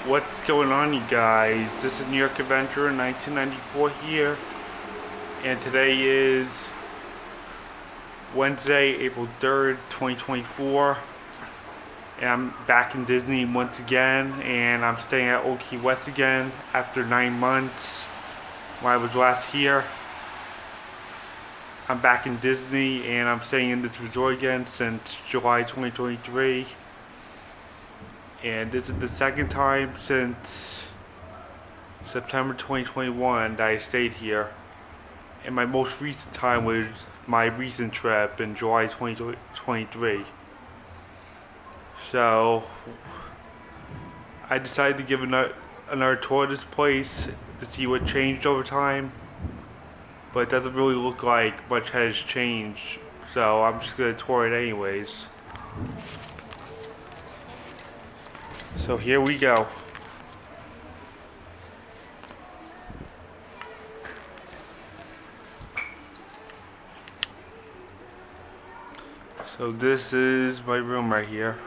What's going on, you guys? This is New York Adventure 1994 here, and today is Wednesday, April 3rd, 2024, and I'm back in Disney once again, and I'm staying at Old Key West again after 9 months when I was last here. I'm back in Disney, and I'm staying in this resort again since July 2023. And this is the second time since September 2021 that I stayed here. And my most recent time was my recent trip in July 2023. So I decided to give another tour of this place to see what changed over time. But it doesn't really look like much has changed. So I'm just going to tour it anyways. So here we go. So this is my room right here.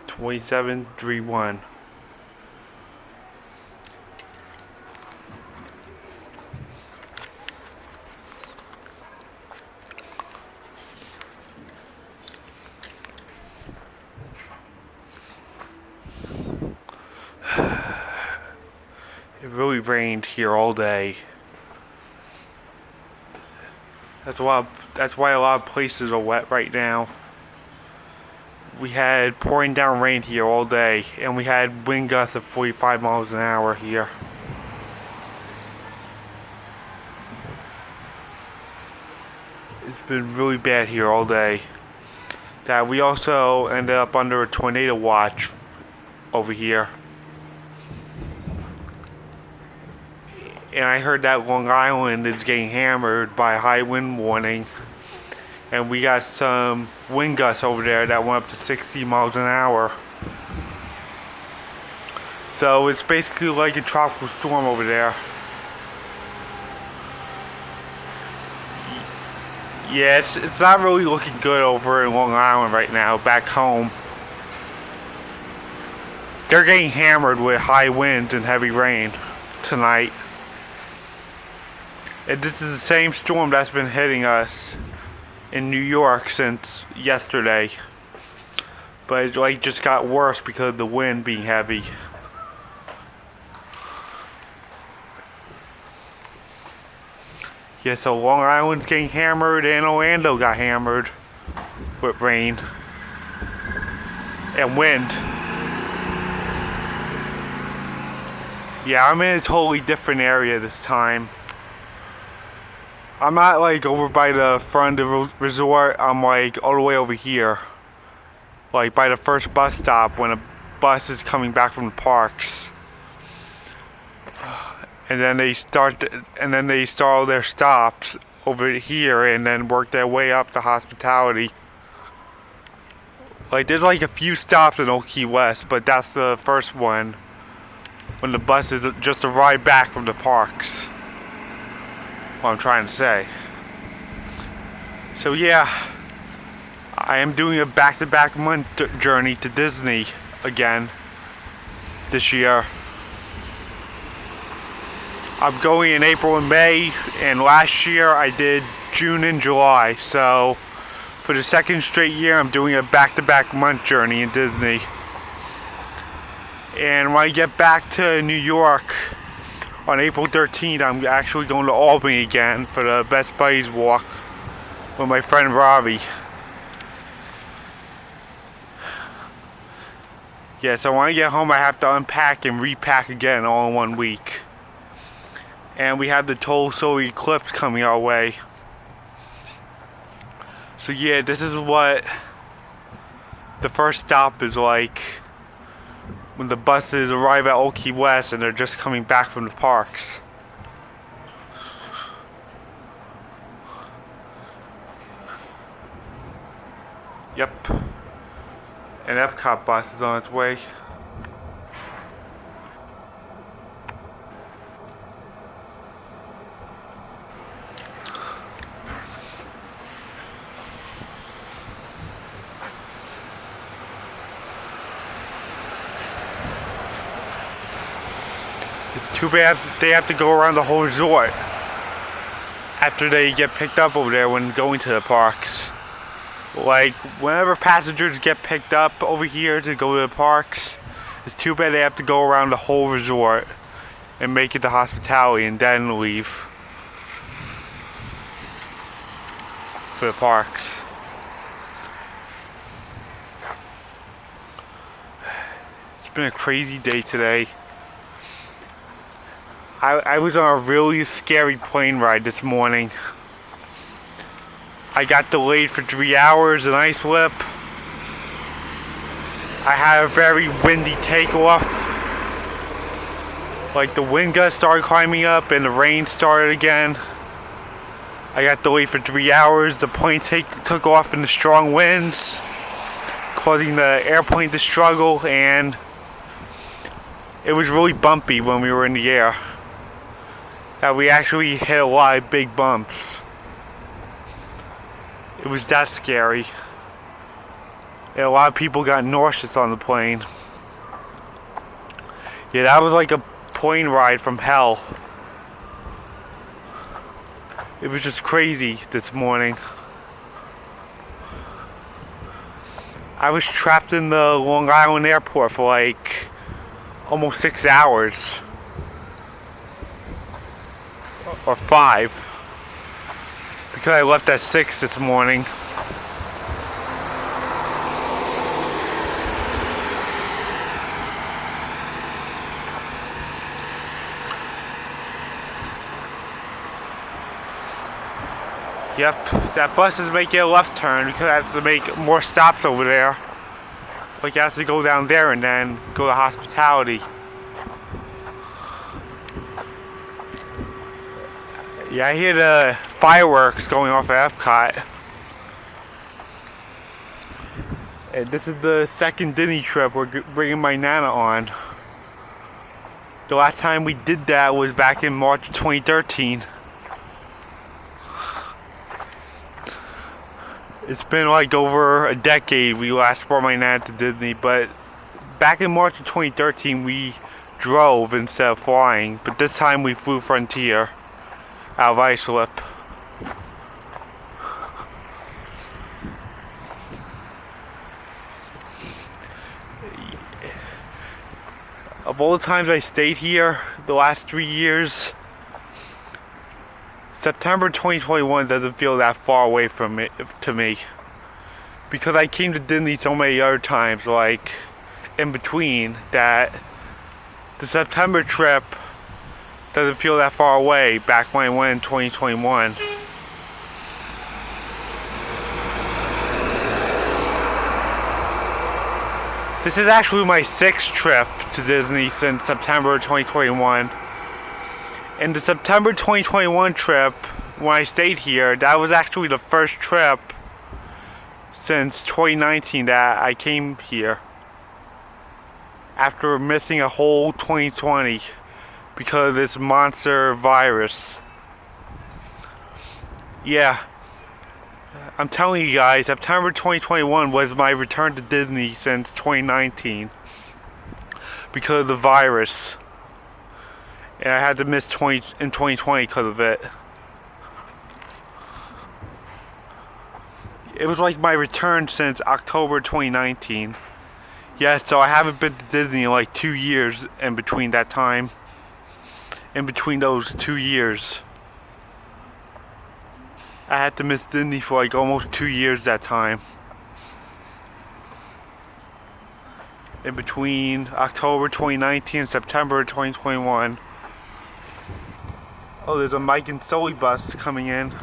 2731. It really rained here all day. That's why a lot of places are wet right now. We had pouring down rain here all day, and we had wind gusts of 45 miles an hour here. It's been really bad here all day. That we also ended up under a tornado watch over here. And I heard that Long Island is getting hammered by a high wind warning. And we got some wind gusts over there that went up to 60 miles an hour. So it's basically like a tropical storm over there. Yeah, it's not really looking good over in Long Island right now, back home. They're getting hammered with high winds and heavy rain tonight. And this is the same storm that's been hitting us in New York since yesterday. But it just got worse because of the wind being heavy. Yeah, so Long Island's getting hammered and Orlando got hammered with rain and wind. Yeah, I'm in a totally different area this time. I'm not like over by the front of the resort, I'm like all the way over here. Like by the first bus stop when a bus is coming back from the parks. And then they start their stops over here and then work their way up to hospitality. Like there's like a few stops in Old Key West, but that's the first one when the buses just arrive back from the parks. What I'm trying to say. So yeah, I am doing a back-to-back month journey to Disney again this year. I'm going in April and May, and last year I did June and July. So for the second straight year, I'm doing a back-to-back month journey in Disney. And when I get back to New York on April 13th, I'm actually going to Albany again for the Best Buddies walk with my friend Ravi. Yeah, so when I get home, I have to unpack and repack again all in 1 week. And we have the total solar eclipse coming our way. So yeah, this is what the first stop is like when the buses arrive at Old Key West and they're just coming back from the parks. Yep. An Epcot bus is on its way. It's too bad they have to go around the whole resort after they get picked up over there when going to the parks. Like, whenever passengers get picked up over here to go to the parks, it's too bad they have to go around the whole resort and make it to hospitality and then leave for the parks. It's been a crazy day today. I was on a really scary plane ride this morning. I got delayed for 3 hours in Islip. I had a very windy takeoff. Like, the wind gusts started climbing up and the rain started again. I got delayed for 3 hours. The plane took off in the strong winds, causing the airplane to struggle, and it was really bumpy when we were in the air. That we actually hit a lot of big bumps. It was that scary. And a lot of people got nauseous on the plane. Yeah, that was like a plane ride from hell. It was just crazy this morning. I was trapped in the Long Island airport for like almost 6 hours. Or 5. Because I left at 6 this morning. Yep, that bus is making a left turn because it has to make more stops over there. Like, it has to go down there and then go to hospitality. Yeah, I hear the fireworks going off at Epcot. And this is the second Disney trip we're bringing my Nana on. The last time we did that was back in March 2013. It's been like over a decade we last brought my Nana to Disney, but back in March of 2013 we drove instead of flying, but this time we flew Frontier out of Islip. Of all the times I stayed here the last 3 years, September 2021 doesn't feel that far away from it to me, because I came to Disney so many other times, like in between, that the September trip doesn't feel that far away back when I went in 2021. This is actually my 6th trip to Disney since September 2021. And the September 2021 trip, when I stayed here, that was actually the first trip since 2019 that I came here. After missing a whole 2020 because of this monster virus. Yeah, I'm telling you guys, September 2021 was my return to Disney since 2019 because of the virus. And I had to miss 2020 because of it. It was like my return since October 2019. Yeah, so I haven't been to Disney in like 2 years in between that time. In between those 2 years. I had to miss Disney for like almost 2 years that time. In between October 2019 and September 2021. Oh, there's a Mike and Sully bus coming in.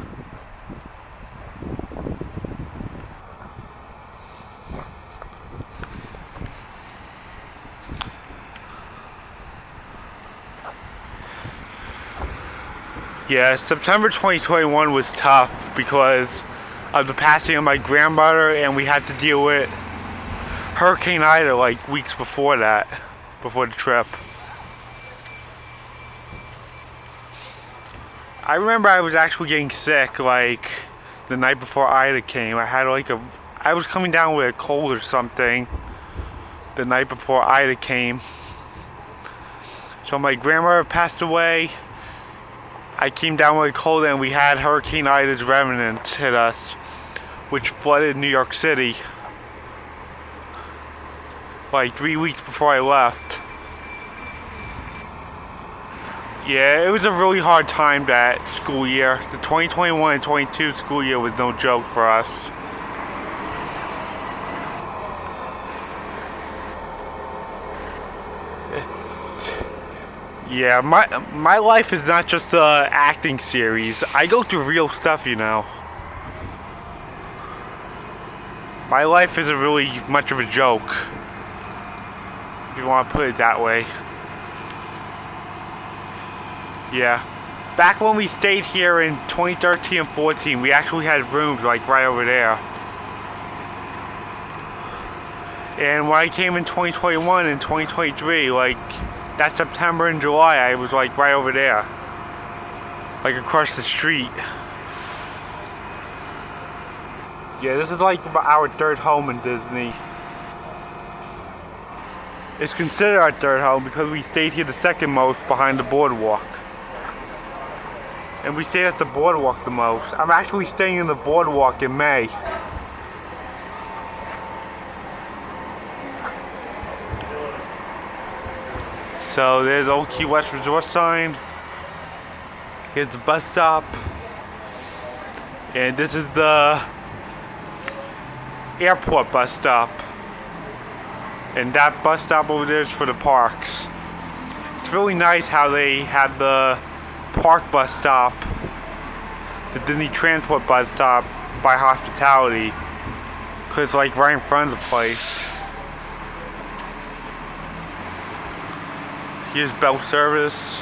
Yeah, September 2021 was tough because of the passing of my grandmother, and we had to deal with Hurricane Ida like weeks before that, before the trip. I remember I was actually getting sick like the night before Ida came. I was coming down with a cold or something the night before Ida came. So my grandmother passed away. I came down with a cold and we had Hurricane Ida's remnants hit us, which flooded New York City like 3 weeks before I left. Yeah, it was a really hard time that school year. The 2021 and 22 school year was no joke for us. Yeah, my life is not just a acting series. I go through real stuff, you know. My life isn't really much of a joke, if you want to put it that way. Yeah. Back when we stayed here in 2013 and 14, we actually had rooms like right over there. And when I came in 2021 and 2023, like that September and July, I was like right over there, like across the street. Yeah, this is like our third home in Disney. It's considered our third home because we stayed here the second most behind the boardwalk. And we stayed at the boardwalk the most. I'm actually staying in the boardwalk in May. So there's Old Key West Resort sign. Here's the bus stop. And this is the airport bus stop. And that bus stop over there is for the parks. It's really nice how they had the park bus stop, the Disney Transport bus stop by Hospitality, because it's like right in front of the place. Here's Bell Service.